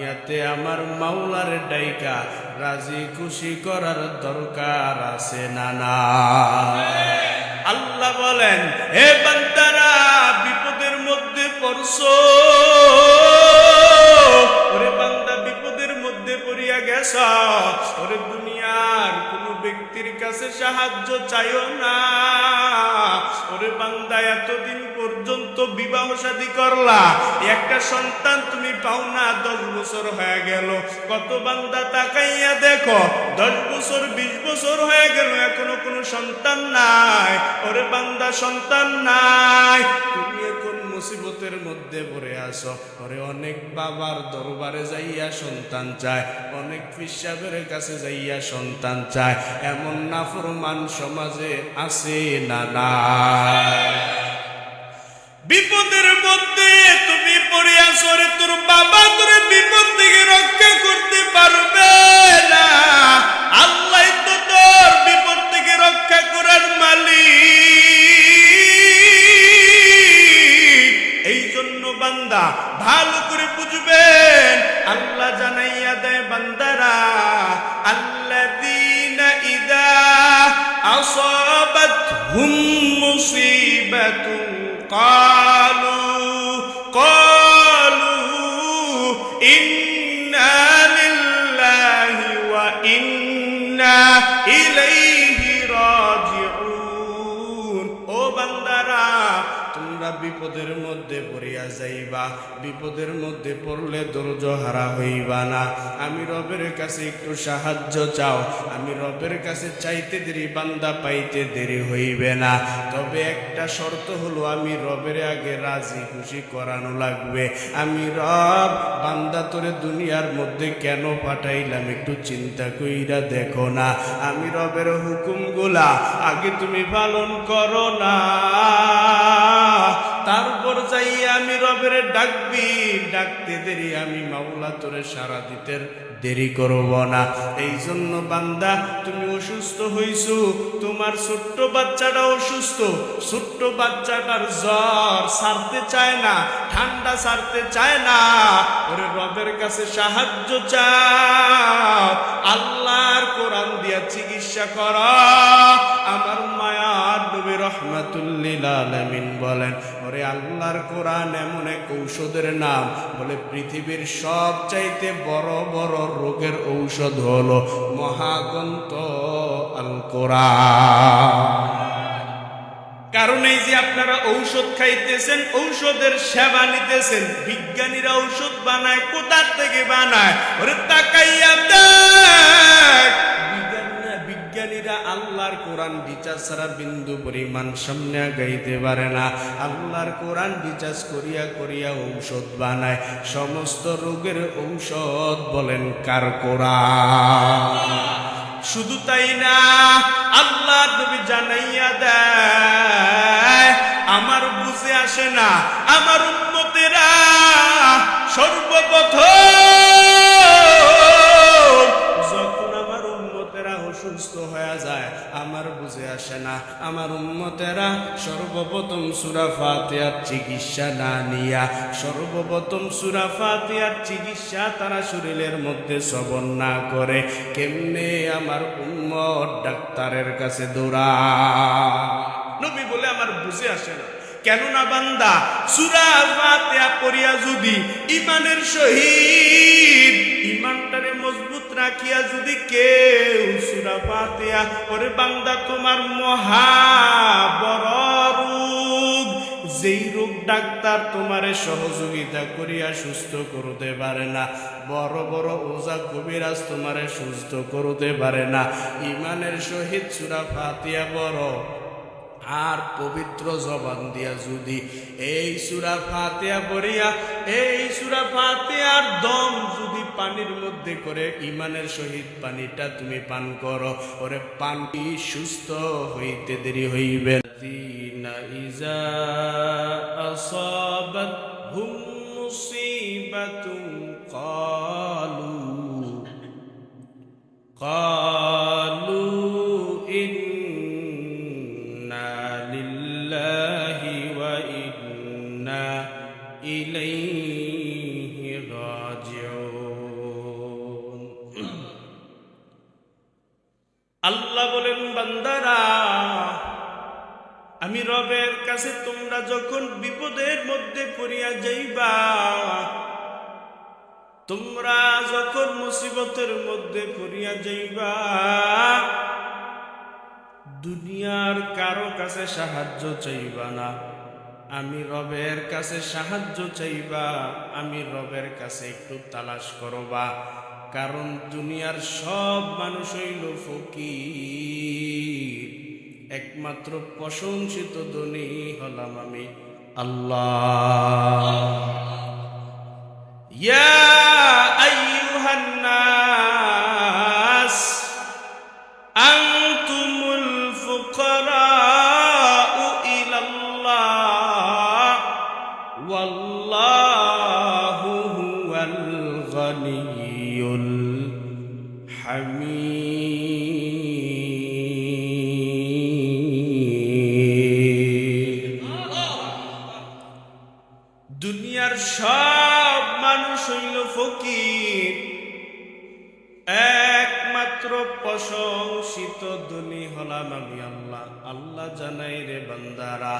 ইয়াতে আমার মাওলার ডাইকা রাজি খুশি করার দরকার আছে না না? আল্লাহ বলেন, হে বান্দারা, বিপদের মধ্যে পড়ছো। ওরে বান্দা, বিপদের মধ্যে পড়িয়া গেছ, ওরে দুনিয়ার কোন ব্যক্তির কাছে সাহায্য চাইও না। ওরে বান্দা, এতদিন পর্যন্ত বিবাহ শাদী করলা, একটা সন্তান তুমি পাও না, 10 বছর হয়ে গেল। কত বান্দা তাকাইয়া দেখো, 10 বছর 20 বছর হয়ে গেল, এখনো কোনো সন্তান নাই। ওরে বান্দা, সন্তান নাই, তুমি এখন মুসিবতের মধ্যে পড়ে আসো। ওরে অনেক বাবার দরবারে যাইয়া সন্তান চায়, অনেক পিসাবের কাছে যাইয়া সন্তান চায়। এমন নাফরমান সমাজে আছে না না? বিপদের মধ্যে তুমি পড়ে আসো, রে তোর বাবা তোরে বিপদ থেকে রক্ষা করতে পারবে না। আল্লাহ তো তোর বিপদ থেকে রক্ষা করার মালিক। এই জন্য বান্দা ভালো করে বুঝবেন, আল্লাহ জানাইয়া দেয় বান্দারা, আল্লাযীনা ইযা আসাবাতহুম মুসিবাতুন قالوا إنا لله وإنا إليه راجعون। ও বান্দারা, তোমরা বিপদের মধ্যে পড়িয়া যাইবা, বিপদের মধ্যে পড়লে ধৈর্য হারা হইবা না। আমি রবের কাছে একটু সাহায্য চাও, আমি রবের কাছে চাইতে দেরি বান্দা, পাইতে দেরি হইবে না। তবে একটা শর্ত হলো, আমি রবের আগে রাজি খুশি করানো লাগবে। আমি রব, বান্দা তোরে দুনিয়ার মধ্যে কেন পাঠাইলাম একটু চিন্তা কইরা দেখো না। আমি রবের হুকুমগুলা আগে তুমি পালন করো না, তারপর যাইয়া আমি রবের ডাকবি। ডাকতে দেরি আমি মাওলা তোরে সারা দিতে দেরি করব না। এই জন্য বান্দা, তুমি অসুস্থ হইছো, তোমার ছোট্ট বাচ্চাটা অসুস্থ, ছোট্ট বাচ্চাটার জ্বর সারতে চায় না, ঠান্ডা সারতে চায় না। ওরে রবের কাছে সাহায্য চাও, আল্লাহর কোরআন দিয়া চিকিৎসা করা। আমার মায়ার নবী রাহমাতুল লিল আলামিন বলেন, ওরে আল্লাহর কোরআন এমন এক ঔষধের নাম, বলে পৃথিবীর সবচাইতে বড় বড় রোগের ঔষধ হলো মহাগ্রন্থ আল কোরআন। কারণ এই যে আপনারা ঔষধ খাইতেছেন, ঔষধের সেবা নিতেছেন, বিজ্ঞানীরা ঔষধ বানায়, কোথা থেকে বানায়? ওরে তাকাইয়া দেখ, বিজ্ঞানীরা আল্লাহর কোরআন বিচার ছাড়া বিন্দু পরিমাণ সামনে গাইতে পারে না। আল্লাহর কোরআন বিচার করিয়া করিয়া ঔষধ বানায়। সমস্ত রোগের ঔষধ বলেন কার? কোরআন। শুধু তাই না, আল্লাহ নবী জানাইয়া দেয়, আমার বুঝে আসে না, আমার উম্মতেরা সর্বপ্রথম যখন আমার উম্মতেরা অসুস্থ হয়ে যায়, আমার বুঝে আসে না, আমার উম্মতেরা সর্বপ্রথম সূরা ফাতিহার চিকিৎসা না নিয়া, সর্বপ্রথম সূরা ফাতিহার চিকিৎসা তারা শরীরের মধ্যে শ্রবণ না করে, কেমনে আমার উম্মত ডাক্তারের কাছে দৌড়ায়? নবী বলে আমার বুঝে আসে না। কেননা বান্দা, সূরা ফাতিহা পড়িয়া যদি ঈমানের সহিত ঈমানটারে মজবুত রাখিয়া যদি কেউ সূরা ফাতিহা, ওরে বান্দা, তোমার মহা বড় রোগ, যেই রোগ ডাক্তার তোমারে সহযোগিতা করিয়া সুস্থ করতে পারে না, বড় বড় ওজা কবিরাজ তোমারে সুস্থ করতে পারে না, ঈমানের সহিত সূরা ফাতিহা বড় আর পবিত্র জবান দিয়া যদি এই সূরা ফাতিহা পড়িয়া, এই সূরা ফাতিহার দম যদি পানির মধ্যে করে ঈমানের সহিত পানিটা তুমি পান করো, ওরে পানটি সুস্থ হইতে দেরি হইবে। ইজা আসাবাতহুম মুসিবাতুন ক্বালু ইন্না লিল্লাহি ওয়া ইন্না ইলাইহি রাজিউন। আল্লাহ বলেন বান্দারা, আমি রবের কাছে তোমরা যখন বিপদের মধ্যে পড়িয়া যাইবা, তোমরা যখন মুসিবতের মধ্যে পড়িয়া যাইবা, দুনিয়ার কারো কাছে সাহায্য চাইবা না, আমি রবের কাছে সাহায্য চাইবা। আমি রবের কাছে একটু তালাশ করবা, কারণ দুনিয়ার সব মানুষ হইল ফকির, একমাত্র প্রশংসিত ধনী হলাম আমি আল্লাহ। ইয়া আইয়ুহান নাস আনতুমুল ফুকারাউ ইলাল্লাহ ওয়াল্লাহু হুয়াল গনিয়্যুল হামিদ। দুনিয়ার সব মানুষ হইল ফকির, একমাত্র প্রশংসিত ধনী হলাম আমি আল্লাহ। আল্লাহ জানাই রে বান্দারা,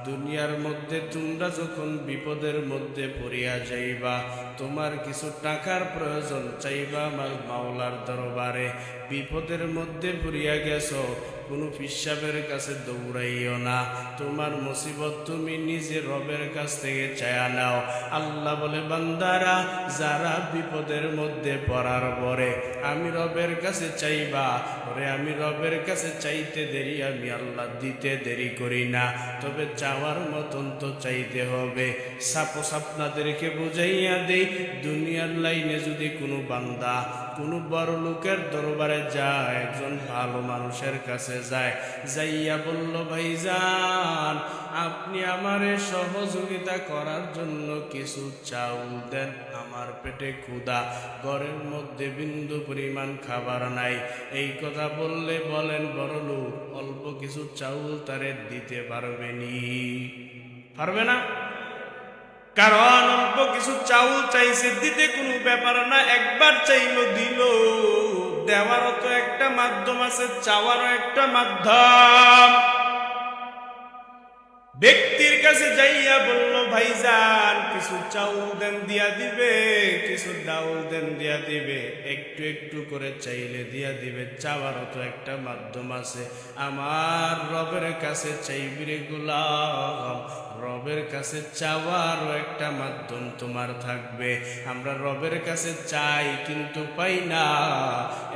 দুনিয়ার মধ্যে তোমরা যখন বিপদের মধ্যে পড়িয়া যাইবা, তোমার কিছু টাকার প্রয়োজন চাইবা আমার মাওলার দরবারে, বিপদের মধ্যে পড়িয়া গেছো, কোনো পিসাবের কাছে দৌড়াইও না, তোমার মুসিবত তুমি নিজে রবের কাছ থেকে চায়া নাও। আল্লাহ বলে বান্দারা, যারা বিপদের মধ্যে পড়ার পরে আমি রবের কাছে চাইবা, ওরে আমি রবের কাছে চাইতে দেরি আমি আল্লাহ দিতে দেরি করি না, তবে চাওয়ার মতন তো চাইতে হবে। সাপোজ আপনাদেরকে বুঝাইয়া দেই, দুনিয়ার লাইনে যদি কোনো বান্দা কোনো বড় লোকের দরবারে যায়, একজন ভালো মানুষের কাছে যায়, যাইয়া বলল ভাইজান আপনি আমারে সহযোগিতা করার জন্য কিছু চাউল দেন, আমার পেটে ক্ষুধা, ঘরের মধ্যে বিন্দু পরিমাণ খাবার নাই। এই কথা বললে বলেন বড় লোক অল্প কিছু চাউল তারে দিতে পারবেনি? পারবে না, কারণ অল্প কিছু চাউল চাইছে, দিতে কোনো ব্যাপার না, একবার চাইলো দিল। দেওয়ারও তো একটা মাধ্যম আছে, চাওয়ারও একটা মাধ্যম। ব্যক্তির কাছে যাইয়া বলল ভাইজান কিছু চাউল দেন দিয়া দিবে, কিছু ডাউল দেন দিয়া দিবে, একটু একটু করে চাইলে দিয়া দিবে, চাওয়ারও তো একটা মাধ্যম আছে। আমার রবের কাছে চাইবি রে গোলাম, রবের কাছে চাওয়ারও একটা মাধ্যম তোমার থাকবে। আমরা রবের কাছে চাই কিন্তু পাই না,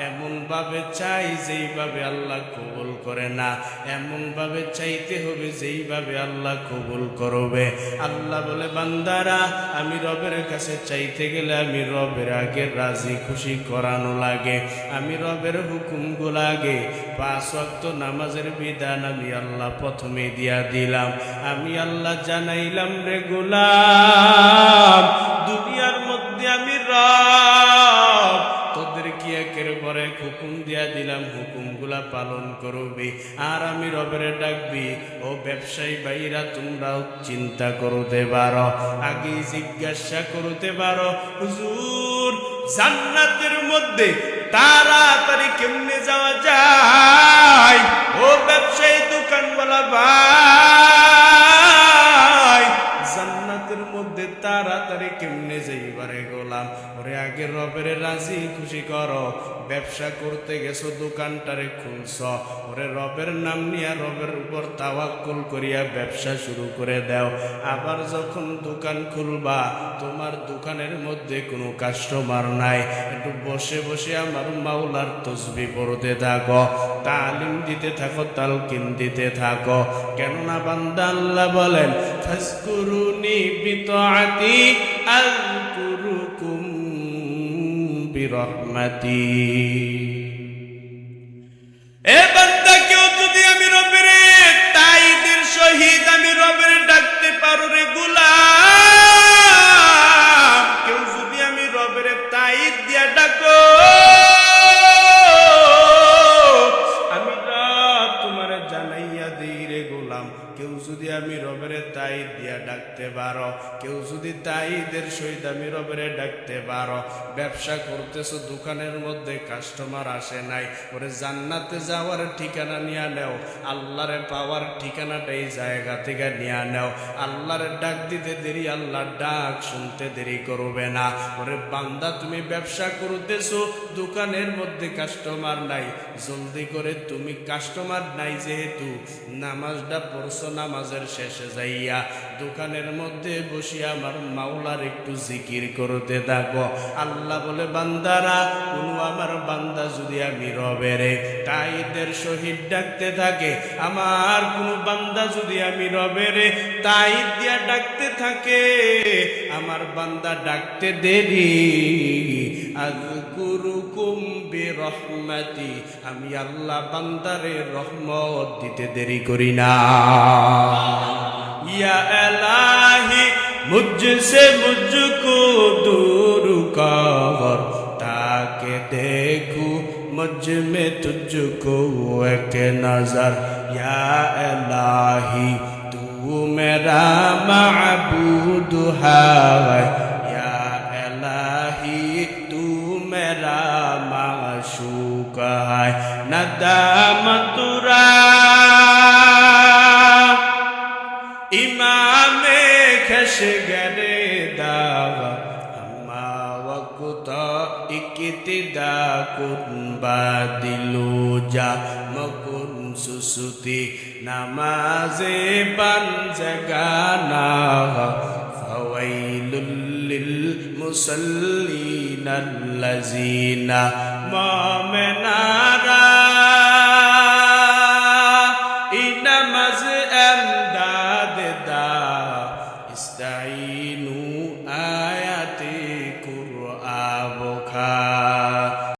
এমন ভাবে চাই যেইভাবে আল্লাহ কবুল করে না, এমন ভাবে চাইতে হবে যেইভাবে আল্লাহ কবুল করবে। আল্লাহ বলে বান্দারা, আমি রবের কাছে চাইতে গেলে আমি রবের আগে রাজি খুশি করানো লাগে, আমি রবের হুকুমগুলো আগে 5 ওয়াক্ত নামাজের বিধান আমি আল্লাহ প্রথমে দিয়া দিলাম। আমি আল্লাহ জানাইলাম রে গোলাম, দুনিয়ার মধ্যে আমি রব, তোদের কি একের পরে হুকুম দিয়া দিলাম, হুকুমগুলা পালন করবি আর আমি রবের ডাকবি। ও ব্যবসায়ী ভাইরা তোমরাও চিন্তা করতে পারো, আগে জিজ্ঞাসা করতে পারো হুজুর জান্নাতের মধ্যে তাড়াতাড়ি কেমনে যাওয়া যায়? ও ব্যবসায়ী দোকানওয়ালা ভাই, জান্নাতের মধ্যে তাড়াতাড়ি কেমনে যাইবারে গোলাম? ওরে আগে রবের রাজি খুশি করো। ব্যবসা করতে গেছো, দোকানটারে খুলছ, ওরে রবের নাম নিয়ে রবের উপর তাওয়াক্কুল করিয়া ব্যবসা শুরু করে দাও। আবার যখন দোকান খুলবা, তোমার দোকানের মধ্যে কোনো কাস্টমার নাই, একটু বসে বসে আমার মাওলার তসবিহ পড়তে থাকো, তালিম দিতে থাকো, তালকিন দিতে থাকো। কেননা বান্দা আল্লাহ বলেন ফাজকুরুনি বিতাআতি আযকুরুকুম বিরহমাতি। এ বান্দা, কেউ যদি আমি রবের তাইদের সহিত আমি রবের ডাকতে পারো রে গোলাম, কেউ যদি আমি রবের তাইদ দিয়া ডাকো, আমি রব তোমারে জানাইয়া দেই রে গোলাম, কেউ যদি আমি রবের তাইদ দিয়া ডাকতে পারো, কেউ যদি তাইদের সহিত আমি রবের ডাকতে পারো। ব্যবসা করতেছো, দোকানের মধ্যে কাস্টমার আসে নাই, ওরে জান্নাতে যাওয়ার ঠিকানা নিয়ে নেও, আল্লাহরে পাওয়ার ঠিকানাটা এই জায়গা থেকে নিয়ে নেও। আল্লাহরে ডাক দিতে দেরি, আল্লাহর ডাক শুনতে দেরি করবে না। ওরে বান্দা, তুমি ব্যবসা করতেছো, দোকানের মধ্যে কাস্টমার নাই, জলদি করে তুমি কাস্টমার নাই যেহেতু নামাজটা পড়ছো, নামাজের শেষে যাইয়া দোকানের মধ্যে বসিয়া আমার মাওলার একটু জিকির করতে থাকো। আল্লাহ বলে, বান্দারা, কোনো আমার বান্দা যদি আমি রবের তাইদের শহীদ ডাকতে থাকে, আমার কোনো বান্দা যদি আমি রবের তাইদ দিয়া ডাকতে থাকে, আমার বান্দা ডাকতে দেরি, আযকুরুকুম বিরহমাতি, আমি আল্লাহ বান্দারে রহমত দিতে দেরি করি না। ইয়া ইলাহি মুঝসে মুঝকো दूर कर, ताके देखूं मुझ में तुझको एक नजर। या इलाही तू मेरा माबूद है, या इलाही तू मेरा माशूक है। नदामतुरा ইমামে খশগরে দাওয়া, আম্মা ওয়াকুত ইকতিদা কুন বাদিলু যা মকুন সুসুতি নামাজে পাঞ্জাগানা, ফাওয়াইলুল লিল মুসাল্লিন আল্লাযিনা মুমিনারা ইনামাজ ইস্তাইনু আয়াতে কুরআন বখা